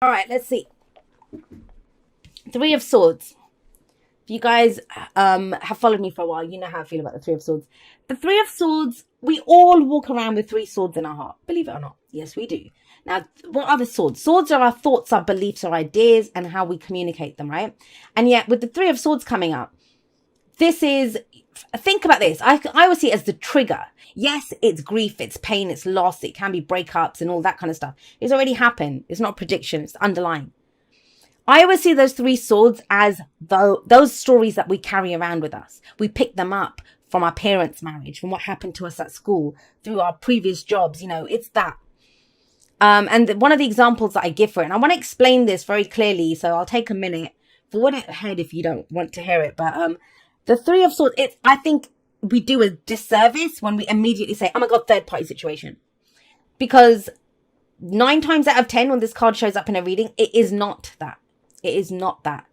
All right, let's see. Three of Swords. If you guys have followed me for a while, you know how I feel about the Three of Swords. The Three of Swords, we all walk around with three swords in our heart. Believe it or not. Yes, we do. Now, what are the swords? Swords are our thoughts, our beliefs, our ideas, and how we communicate them, right? And yet, with the Three of Swords coming up, this is, think about this. I always see it as the trigger. Yes, it's grief, it's pain, it's loss, it can be breakups and all that kind of stuff. It's already happened. It's not prediction, it's underlying. I always see those three swords as those stories that we carry around with us. We pick them up from our parents' marriage, from what happened to us at school, through our previous jobs. It's that. And one of the examples that I give for it, and I want to explain this very clearly, so I'll take a minute. Forward it ahead if you don't want to hear it. But the Three of Swords, I think we do a disservice when we immediately say, oh my God, third party situation. Because 9 times out of 10, when this card shows up in a reading, it is not that. It is not that.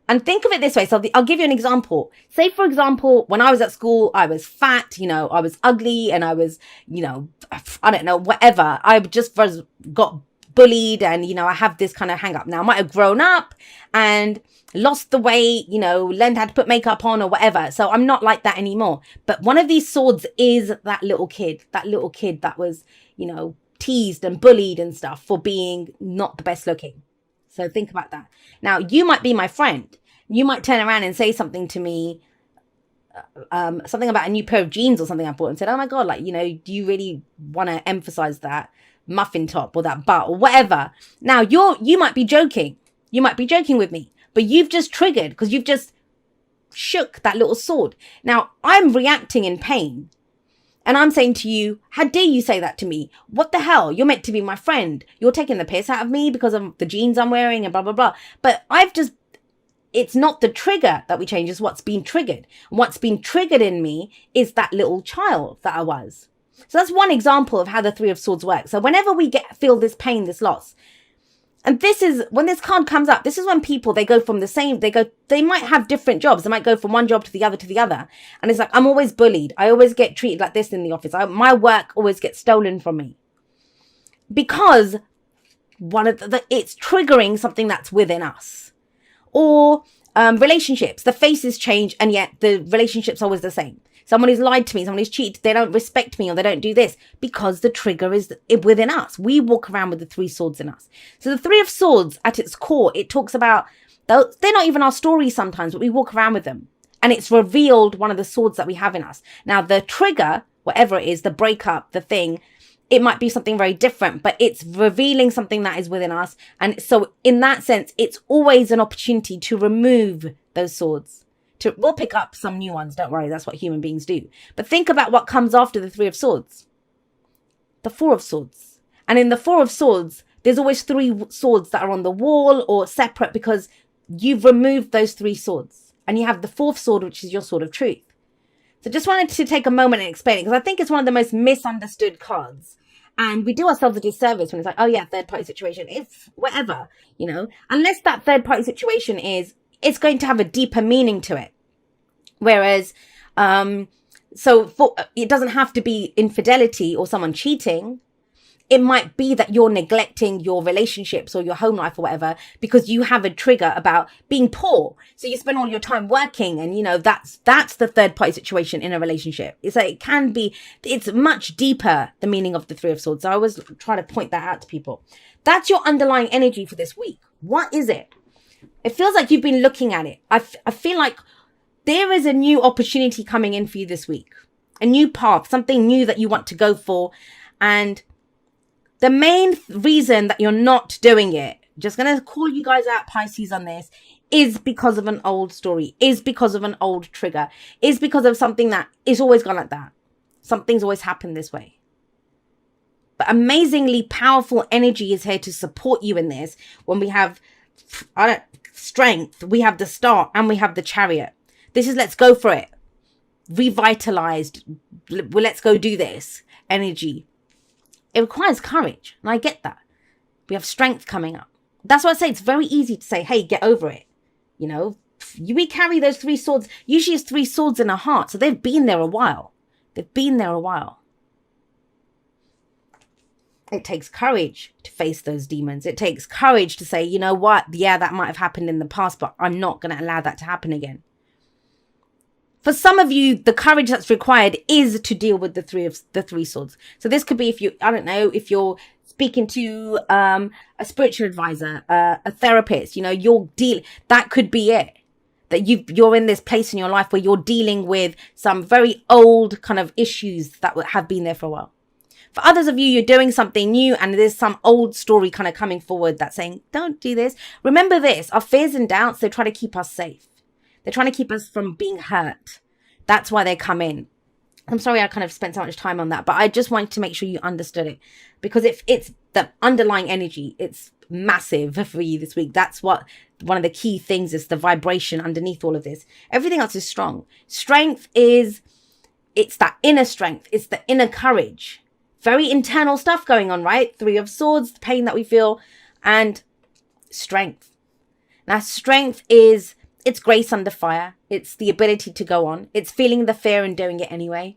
And think of it this way. So I'll give you an example. Say, for example, when I was at school, I was fat, I was ugly, and I was, I don't know, whatever. I just got bullied, and, I have this kind of hang up. Now, I might have grown up and lost the weight, learned how to put makeup on or whatever. So I'm not like that anymore. But one of these swords is that little kid that was, teased and bullied and stuff for being not the best looking. So think about that. Now, you might be my friend. You might turn around and say something to me, something about a new pair of jeans or something I bought, and said, oh my God, do you really want to emphasize that muffin top or that butt or whatever? Now, you might be joking. You might be joking with me, but you've just triggered because you've just shook that little sword. Now, I'm reacting in pain. And I'm saying to you, how dare you say that to me? What the hell? You're meant to be my friend. You're taking the piss out of me because of the jeans I'm wearing and blah, blah, blah. But it's not the trigger that we change, it's what's been triggered. What's been triggered in me is that little child that I was. So that's one example of how the Three of Swords works. So whenever we feel this pain, this loss, and this is when this card comes up, this is when people, they might have different jobs. They might go from one job to the other. And it's like, I'm always bullied. I always get treated like this in the office. My work always gets stolen from me. Because it's triggering something that's within us. Or relationships, the faces change and yet the relationship's always the same. Someone who's lied to me, someone who's cheated, they don't respect me or they don't do this because the trigger is within us. We walk around with the three swords in us. So the Three of Swords at its core, it talks about, they're not even our stories sometimes, but we walk around with them. And it's revealed one of the swords that we have in us. Now the trigger, whatever it is, the breakup, the thing, it might be something very different, but it's revealing something that is within us. And so in that sense, it's always an opportunity to remove those swords. We'll pick up some new ones, don't worry, that's what human beings do. But think about what comes after the Three of Swords. The Four of Swords. And in the Four of Swords, there's always three swords that are on the wall or separate because you've removed those three swords. And you have the fourth sword, which is your sword of truth. So just wanted to take a moment and explain it because I think it's one of the most misunderstood cards. And we do ourselves a disservice when it's like, oh yeah, third party situation. It's whatever, unless that third party situation it's going to have a deeper meaning to it. Whereas, it doesn't have to be infidelity or someone cheating. It might be that you're neglecting your relationships or your home life or whatever because you have a trigger about being poor. So you spend all your time working and, that's the third party situation in a relationship. It's like, it's much deeper, the meaning of the Three of Swords. So I always try to point that out to people. That's your underlying energy for this week. What is it? It feels like you've been looking at it. I feel like there is a new opportunity coming in for you this week. A new path, something new that you want to go for. And the main reason that you're not doing it, just going to call you guys out, Pisces, on this, is because of an old story, is because of an old trigger, is because of something that is always gone like that. Something's always happened this way. But amazingly powerful energy is here to support you in this. When we have strength, we have the Star and we have the Chariot. This is let's go for it. Revitalized. Let's go do this energy. It requires courage. And I get that. We have strength coming up. That's why I say it's very easy to say, hey, get over it. We carry those three swords. Usually it's three swords in our heart. So they've been there a while. It takes courage to face those demons. It takes courage to say, you know what? Yeah, that might have happened in the past, but I'm not going to allow that to happen again. For some of you, the courage that's required is to deal with the three swords. So this could be if you, I don't know, if you're speaking to a spiritual advisor, a therapist, you know, that could be it. That you're in this place in your life where you're dealing with some very old kind of issues that have been there for a while. For others of you, you're doing something new and there's some old story kind of coming forward that's saying, don't do this. Remember this, our fears and doubts, they try to keep us safe. They're trying to keep us from being hurt. That's why they come in. I'm sorry I kind of spent so much time on that, but I just wanted to make sure you understood it. Because if it's the underlying energy, it's massive for you this week. That's what one of the key things is, the vibration underneath all of this. Everything else is strong. Strength is, it's that inner strength. It's the inner courage. Very internal stuff going on, right? Three of Swords, the pain that we feel, and strength. Now, strength is, it's grace under fire. It's the ability to go on. It's feeling the fear and doing it anyway.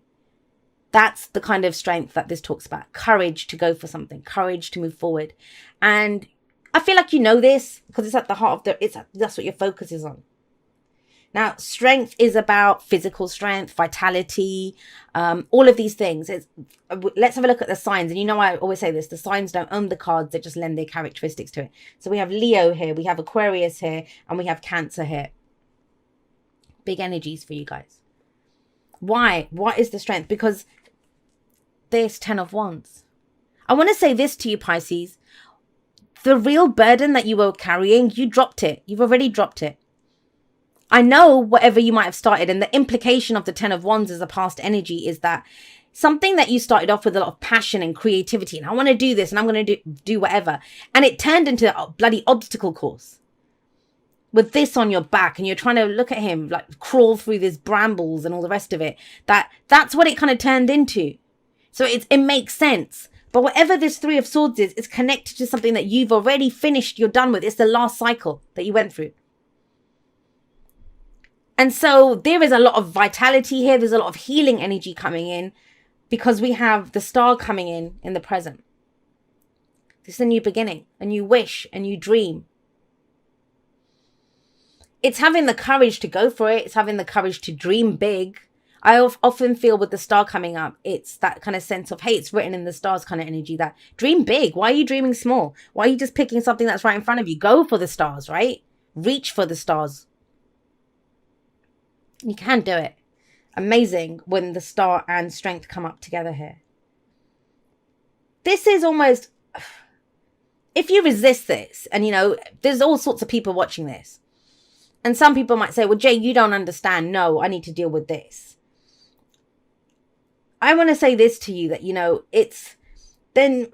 That's the kind of strength that this talks about. Courage to go for something. Courage to move forward. And I feel like you know this because it's at the heart of that's what your focus is on. Now, strength is about physical strength, vitality, all of these things. Let's have a look at the signs. And you know, I always say this, the signs don't own the cards, they just lend their characteristics to it. So we have Leo here, we have Aquarius here, and we have Cancer here. Big energies for you guys. Why? What is the strength? Because there's 10 of Wands. I want to say this to you, Pisces. The real burden that you were carrying, you dropped it. You've already dropped it. I know whatever you might have started, and the implication of the 10 of Wands as a past energy is that something that you started off with a lot of passion and creativity, and I want to do this and I'm going to do whatever. And it turned into a bloody obstacle course. With this on your back, and you're trying to look at him like crawl through these brambles and all the rest of it. That's what it kind of turned into. So it makes sense. But whatever this Three of Swords is, it's connected to something that you've already finished, you're done with. It's the last cycle that you went through. And so there is a lot of vitality here. There's a lot of healing energy coming in because we have the star coming in the present. This is a new beginning, a new wish, a new dream. It's having the courage to go for it. It's having the courage to dream big. I often feel with the star coming up, it's that kind of sense of, hey, it's written in the stars kind of energy that dream big. Why are you dreaming small? Why are you just picking something that's right in front of you? Go for the stars, right? Reach for the stars. You can do it. Amazing when the star and strength come up together here. This is almost, if you resist this, and you know, there's all sorts of people watching this. And some people might say, well, Jay, you don't understand. No, I need to deal with this. I want to say this to you that, you know, it's the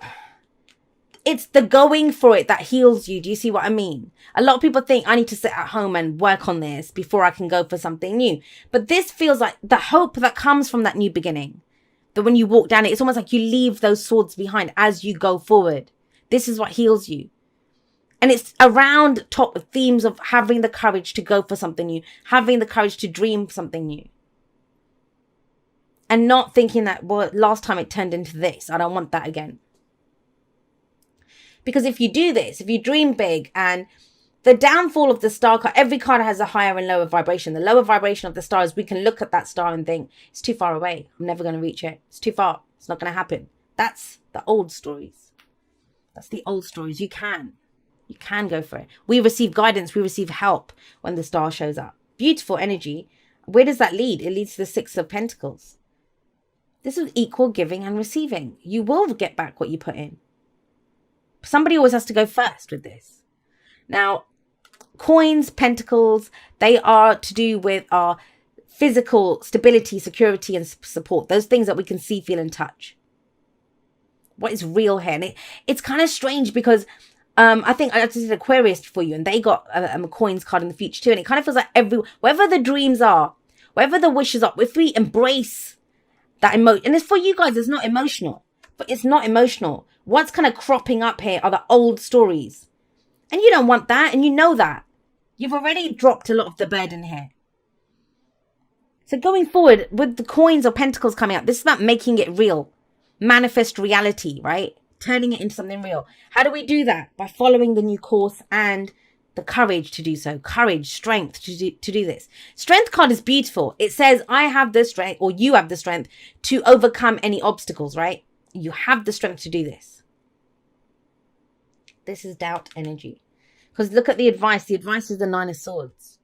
going for it that heals you. Do you see what I mean? A lot of people think I need to sit at home and work on this before I can go for something new. But this feels like the hope that comes from that new beginning. That when you walk down it, it's almost like you leave those swords behind as you go forward. This is what heals you. And it's around top themes of having the courage to go for something new, having the courage to dream something new. And not thinking that, well, last time it turned into this. I don't want that again. Because if you do this, if you dream big, and the downfall of the star card, every card has a higher and lower vibration. The lower vibration of the star is we can look at that star and think, it's too far away. I'm never going to reach it. It's too far. It's not going to happen. That's the old stories. That's the old stories. You can go for it. We receive guidance. We receive help when the star shows up. Beautiful energy. Where does that lead? It leads to the Six of Pentacles. This is equal giving and receiving. You will get back what you put in. Somebody always has to go first with this. Now, coins, pentacles, they are to do with our physical stability, security, and support. Those things that we can see, feel, and touch. What is real here? And it's kind of strange because I think I just did Aquarius for you, and they got a coins card in the future too. And it kind of feels like wherever the dreams are, wherever the wishes are, if we embrace that emotion, and it's for you guys, it's not emotional, but it's not emotional. What's kind of cropping up here are the old stories. And you don't want that, and you know that. You've already dropped a lot of the burden here. So going forward, with the coins or pentacles coming up, this is about making it real. Manifest reality, right? turning it into something real. How do we do that? By following the new course and the courage to do so. Courage, strength to do this. Strength card is beautiful. It says, I have the strength, or you have the strength to overcome any obstacles, right? You have the strength to do this. This is doubt energy. Because look at the advice. The advice is the 9 of Swords.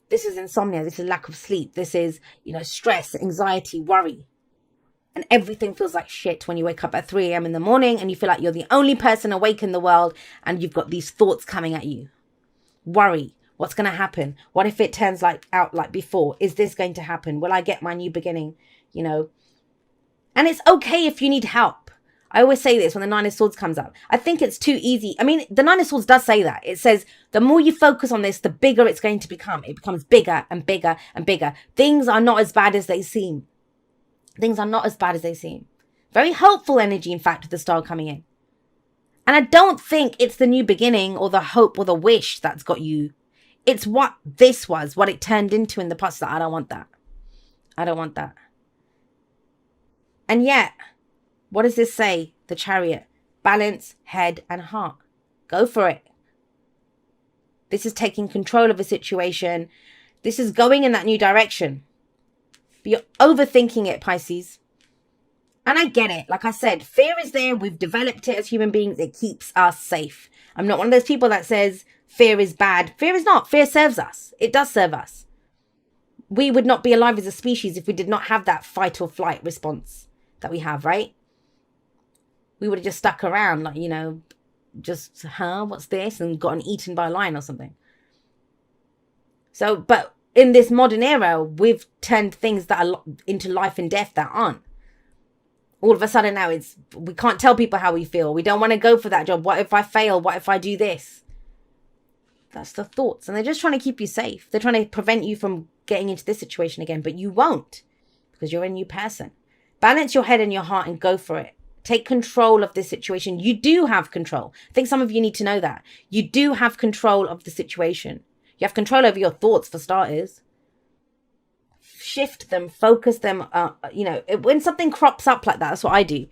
This is insomnia. This is lack of sleep. This is, stress, anxiety, worry. And everything feels like shit when you wake up at 3 a.m. in the morning and you feel like you're the only person awake in the world and you've got these thoughts coming at you. Worry. What's going to happen? What if it turns out like before? Is this going to happen? Will I get my new beginning? And it's okay if you need help. I always say this when the 9 of Swords comes up. I think it's too easy. I mean, the 9 of Swords does say that. It says the more you focus on this, the bigger it's going to become. It becomes bigger and bigger and bigger. Things are not as bad as they seem. Things are not as bad as they seem. Very hopeful energy, in fact, with the star coming in. And I don't think it's the new beginning or the hope or the wish that's got you. It's what this was, what it turned into in the past. That I don't want that. I don't want that. And yet, what does this say? The Chariot. Balance, head and heart. Go for it. This is taking control of a situation. This is going in that new direction. But you're overthinking it, Pisces. And I get it. Like I said, fear is there. We've developed it as human beings. It keeps us safe. I'm not one of those people that says fear is bad. Fear is not. Fear serves us. It does serve us. We would not be alive as a species if we did not have that fight or flight response that we have, right? We would have just stuck around like, just, what's this? And gotten eaten by a lion or something. So, but in this modern era, we've turned things that are into life and death that aren't. All of a sudden now we can't tell people how we feel. We don't want to go for that job. What if I fail? What if I do this? That's the thoughts. And they're just trying to keep you safe. They're trying to prevent you from getting into this situation again. But you won't, because you're a new person. Balance your head and your heart and go for it. Take control of this situation. You do have control. I think some of you need to know that. You do have control of the situation. You have control over your thoughts, for starters. Shift them, focus them. When something crops up like that, that's what I do.